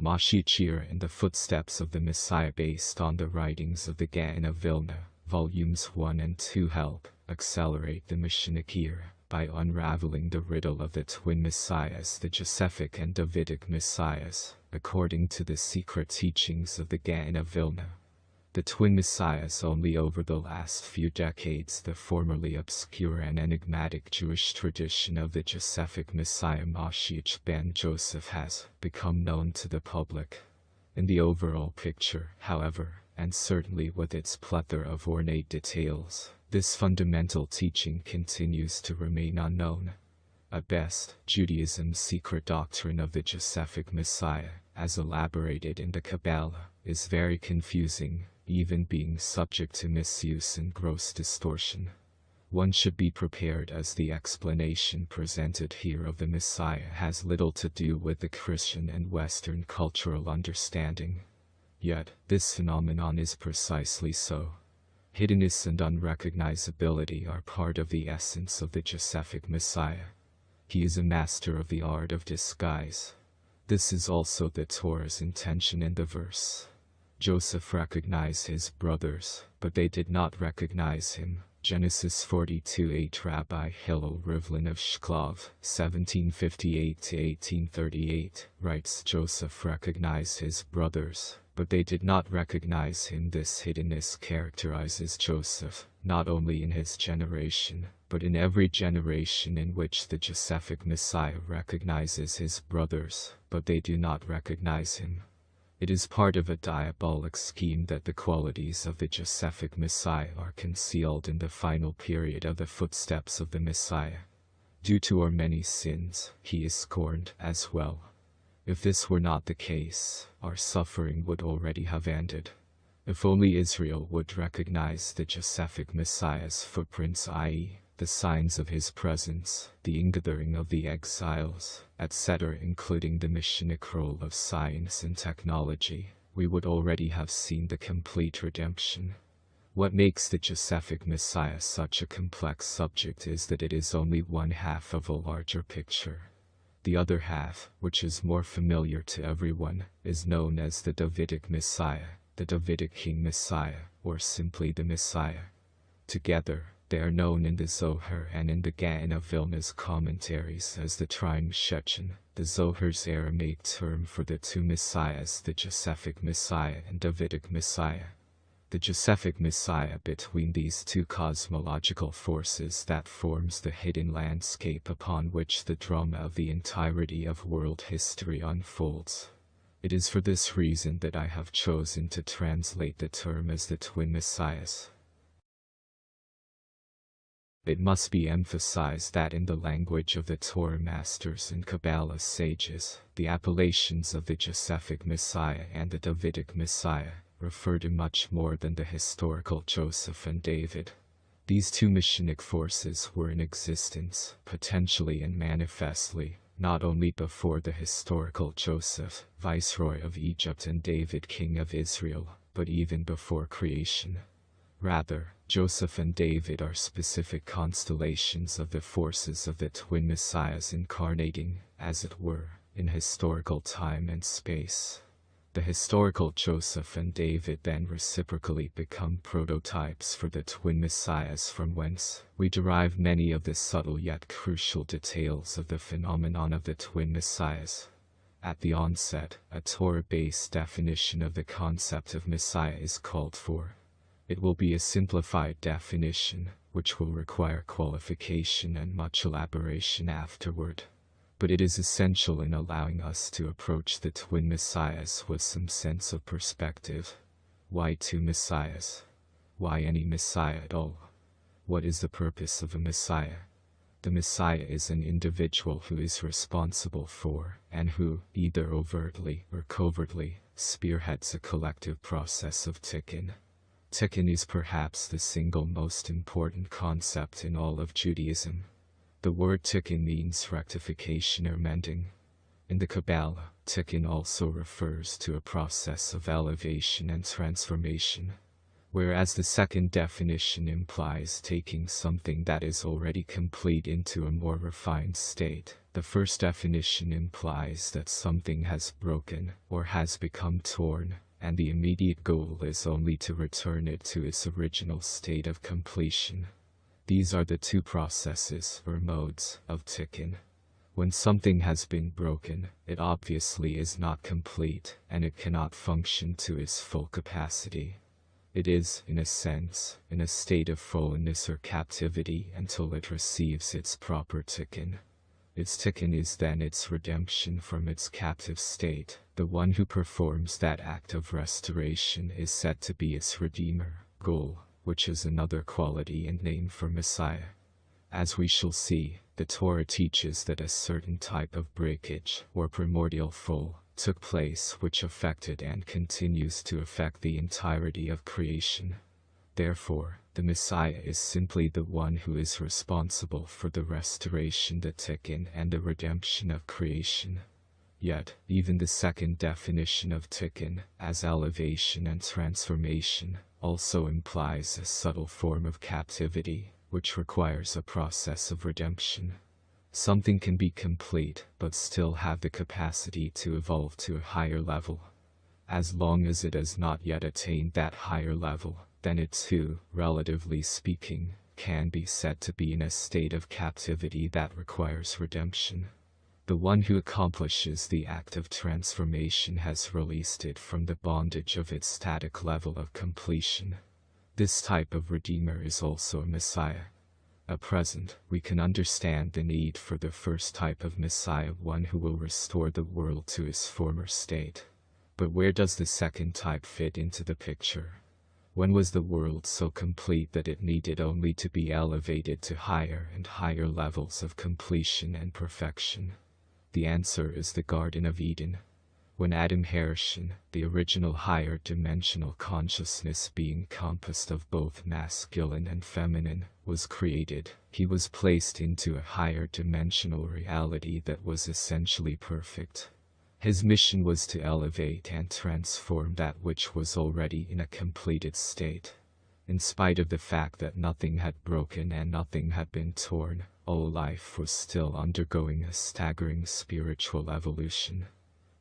Moshiach in the footsteps of the Messiah based on the writings of the Gaon of Vilna, volumes 1 and 2 help accelerate the Messianic era by unraveling the riddle of the twin messiahs, the Josephic and Davidic messiahs, according to the secret teachings of the Gaon of Vilna. The twin messiahs only over the last few decades the formerly obscure and enigmatic Jewish tradition of the Josephic Messiah Moshiach ben Joseph has become known to the public. In the overall picture, however, and certainly with its plethora of ornate details, this fundamental teaching continues to remain unknown. At best, Judaism's secret doctrine of the Josephic Messiah, as elaborated in the Kabbalah, is very confusing, even being subject to misuse and gross distortion. One should be prepared, as the explanation presented here of the Messiah has little to do with the Christian and Western cultural understanding. Yet, this phenomenon is precisely so. Hiddenness and unrecognizability are part of the essence of the Josephic Messiah. He is a master of the art of disguise. This is also the Torah's intention in the verse. Joseph recognized his brothers, but they did not recognize him. Genesis 42:8. Rabbi Hillel Rivlin of Shklov, 1758–1838, writes, Joseph recognized his brothers, but they did not recognize him. This hiddenness characterizes Joseph, not only in his generation, but in every generation in which the Josephic Messiah recognizes his brothers, but they do not recognize him. It is part of a diabolic scheme that the qualities of the Josephic Messiah are concealed in the final period of the footsteps of the Messiah. Due to our many sins, he is scorned as well. If this were not the case, our suffering would already have ended. If only Israel would recognize the Josephic Messiah's footprints, i.e., the signs of his presence, the ingathering of the exiles, etc., including the Messianic role of science and technology, we would already have seen the complete redemption. What makes the Josephic Messiah such a complex subject is that it is only one half of a larger picture. The other half, which is more familiar to everyone, is known as the Davidic Messiah, the Davidic King Messiah, or simply the Messiah. Together, they are known in the Zohar and in the Gaon of Vilna's commentaries as the Trine Messiah, the Zohar's Aramaic term for the two messiahs, the Josephic Messiah and Davidic Messiah. The Josephic Messiah between these two cosmological forces that forms the hidden landscape upon which the drama of the entirety of world history unfolds. It is for this reason that I have chosen to translate the term as the twin messiahs. It must be emphasized that in the language of the Torah masters and Kabbalah sages, the appellations of the Josephic Messiah and the Davidic Messiah refer to much more than the historical Joseph and David. These two Messianic forces were in existence, potentially and manifestly, not only before the historical Joseph, viceroy of Egypt, and David, king of Israel, but even before creation. Rather, Joseph and David are specific constellations of the forces of the twin messiahs incarnating, as it were, in historical time and space. The historical Joseph and David then reciprocally become prototypes for the twin messiahs, from whence we derive many of the subtle yet crucial details of the phenomenon of the twin messiahs. At the onset, a Torah-based definition of the concept of Messiah is called for. It will be a simplified definition, which will require qualification and much elaboration afterward. But it is essential in allowing us to approach the twin messiahs with some sense of perspective. Why two messiahs? Why any messiah at all? What is the purpose of a messiah? The messiah is an individual who is responsible for, and who, either overtly or covertly, spearheads a collective process of tikkun. Tikkun is perhaps the single most important concept in all of Judaism. The word tikkun means rectification or mending. In the Kabbalah, tikkun also refers to a process of elevation and transformation, whereas the second definition implies taking something that is already complete into a more refined state. The first definition implies that something has broken or has become torn, and the immediate goal is only to return it to its original state of completion. These are the two processes or modes of tikkun. When something has been broken, it obviously is not complete, and it cannot function to its full capacity. It is, in a sense, in a state of fallenness or captivity until it receives its proper tikkun. Its tikkun is then its redemption from its captive state. The one who performs that act of restoration is said to be its redeemer, goal, which is another quality and name for Messiah. As we shall see, the Torah teaches that a certain type of breakage, or primordial fall, took place which affected and continues to affect the entirety of creation. Therefore, the Messiah is simply the one who is responsible for the restoration, the tikkun, and the redemption of creation. Yet, even the second definition of tikkun, as elevation and transformation, also implies a subtle form of captivity, which requires a process of redemption. Something can be complete, but still have the capacity to evolve to a higher level. As long as it has not yet attained that higher level, then it too, relatively speaking, can be said to be in a state of captivity that requires redemption. The one who accomplishes the act of transformation has released it from the bondage of its static level of completion. This type of redeemer is also a Messiah. At present, we can understand the need for the first type of Messiah, one who will restore the world to its former state. But where does the second type fit into the picture? When was the world so complete that it needed only to be elevated to higher and higher levels of completion and perfection? The answer is the Garden of Eden. When Adam Harishan, the original higher dimensional consciousness being composed of both masculine and feminine, was created, he was placed into a higher dimensional reality that was essentially perfect. His mission was to elevate and transform that which was already in a completed state. In spite of the fact that nothing had broken and nothing had been torn, all life was still undergoing a staggering spiritual evolution.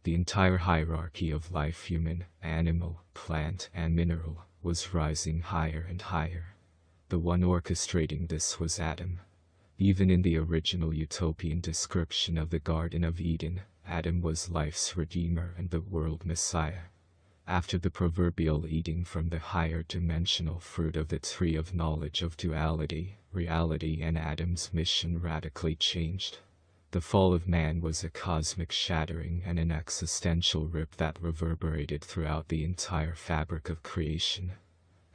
The entire hierarchy of life, human, animal, plant, and mineral, was rising higher and higher. The one orchestrating this was Adam. Even in the original utopian description of the Garden of Eden, Adam was life's redeemer and the world Messiah. After the proverbial eating from the higher dimensional fruit of the tree of knowledge of duality, reality and Adam's mission radically changed. The fall of man was a cosmic shattering and an existential rip that reverberated throughout the entire fabric of creation.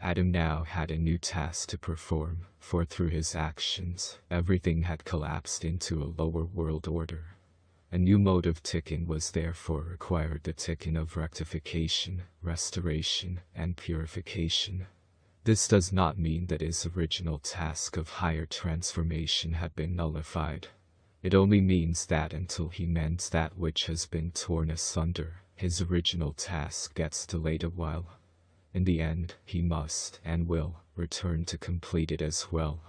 Adam now had a new task to perform, for through his actions, everything had collapsed into a lower world order. A new mode of tikkun was therefore required, the tikkun of rectification, restoration, and purification. This does not mean that his original task of higher transformation had been nullified. It only means that until he mends that which has been torn asunder, his original task gets delayed a while. In the end, he must, and will, return to complete it as well.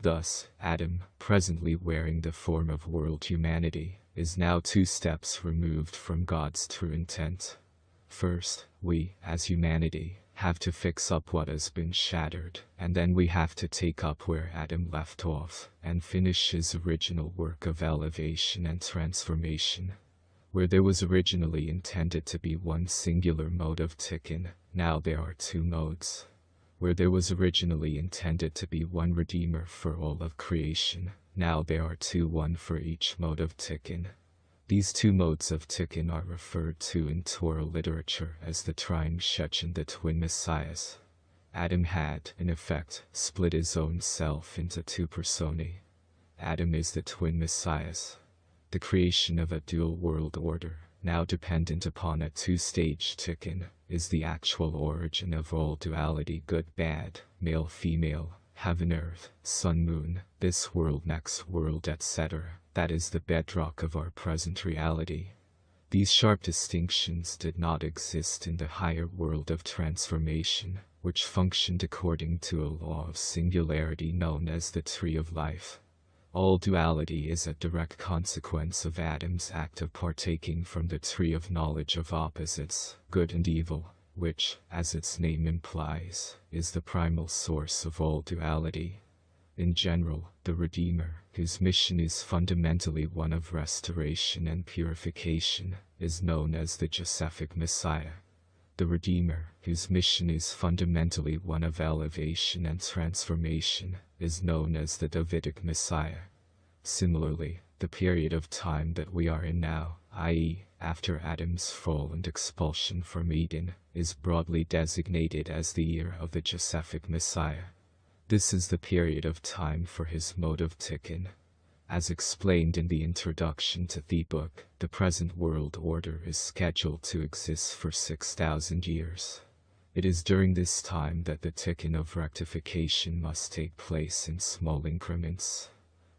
Thus, Adam, presently wearing the form of world humanity, is now 2 steps removed from God's true intent. First, we, as humanity, have to fix up what has been shattered, and then we have to take up where Adam left off, and finish his original work of elevation and transformation. Where there was originally intended to be one singular mode of tikkun, now there are 2 modes. Where there was originally intended to be one redeemer for all of creation, now there are 2, one for each mode of tikkun. These 2 modes of tikkun are referred to in Torah literature as the Triune Shechen, the twin messiahs. Adam had, in effect, split his own self into 2 personae. Adam is the twin messiahs. The creation of a dual world order, now dependent upon a 2-stage tikkun, is the actual origin of all duality, good-bad, male-female, heaven-earth, sun-moon, this world, next world, etc. That is the bedrock of our present reality. These sharp distinctions did not exist in the higher world of transformation, which functioned according to a law of singularity known as the Tree of Life. All duality is a direct consequence of Adam's act of partaking from the tree of knowledge of opposites, good and evil, which, as its name implies, is the primal source of all duality. In general, the Redeemer, whose mission is fundamentally one of restoration and purification, is known as the Josephic Messiah. The Redeemer, whose mission is fundamentally one of elevation and transformation, is known as the Davidic Messiah. Similarly, the period of time that we are in now, i.e., after Adam's fall and expulsion from Eden, is broadly designated as the year of the Josephic Messiah. This is the period of time for his mode of tikkun. As explained in the introduction to the book, the present world order is scheduled to exist for 6,000 years. It is during this time that the tikkun of rectification must take place in small increments.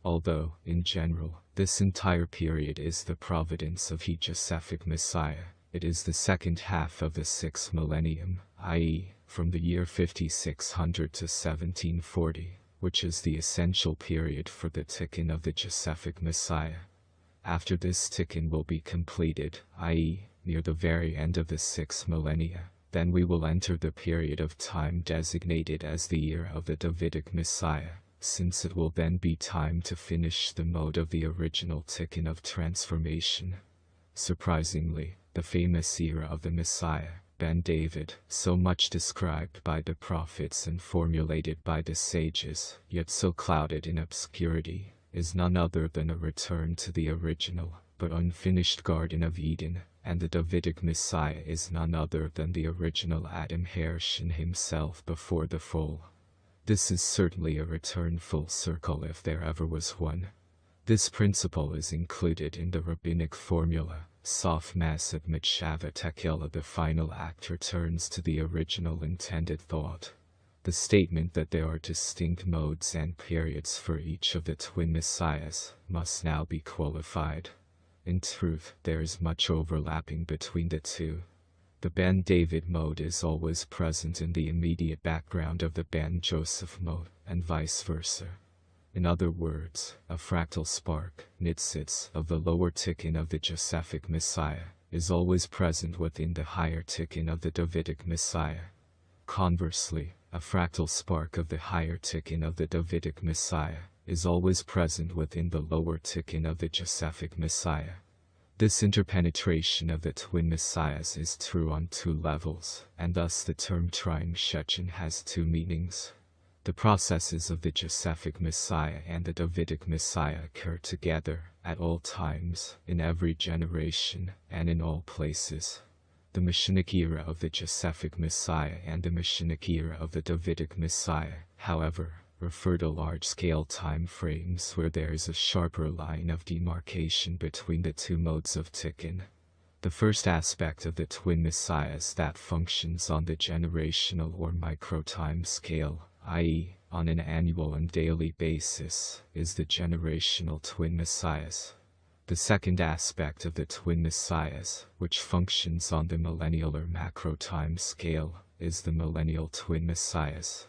Although, in general, this entire period is the providence of the Josephic Messiah, it is the second half of the 6th millennium, i.e., from the year 5600 to 1740, which is the essential period for the tikkun of the Josephic Messiah. After this tikkun will be completed, i.e., near the very end of the 6th millennia, then we will enter the period of time designated as the year of the Davidic Messiah, since it will then be time to finish the mode of the original tikkun of transformation. Surprisingly, the famous era of the Messiah, Ben-David, so much described by the prophets and formulated by the sages, yet so clouded in obscurity, is none other than a return to the original, but unfinished Garden of Eden, and the Davidic Messiah is none other than the original Adam Hershon himself before the fall. This is certainly a return full circle if there ever was one. This principle is included in the rabbinic formula, Sof Masad Mitshava Tekila. The final act returns to the original intended thought. The statement that there are distinct modes and periods for each of the twin messiahs must now be qualified. In truth, there is much overlapping between the two. The Ben-David mode is always present in the immediate background of the Ben-Joseph mode, and vice versa. In other words, a fractal spark, nitzitz, of the lower tikkun of the Josephic Messiah, is always present within the higher tikkun of the Davidic Messiah. Conversely, a fractal spark of the higher tikkun of the Davidic Messiah is always present within the lower tikkun of the Josephic Messiah. This interpenetration of the twin messiahs is true on two levels, and thus the term Triune Shechin has two meanings. The processes of the Josephic Messiah and the Davidic Messiah occur together, at all times, in every generation, and in all places. The Messianic era of the Josephic Messiah and the Messianic era of the Davidic Messiah, however, refer to large-scale time frames where there is a sharper line of demarcation between the two modes of tikkun. The first aspect of the twin messiahs that functions on the generational or micro-time scale, i.e., on an annual and daily basis, is the generational twin messiahs. The second aspect of the twin messiahs, which functions on the millennial or macro time scale, is the millennial twin messiahs.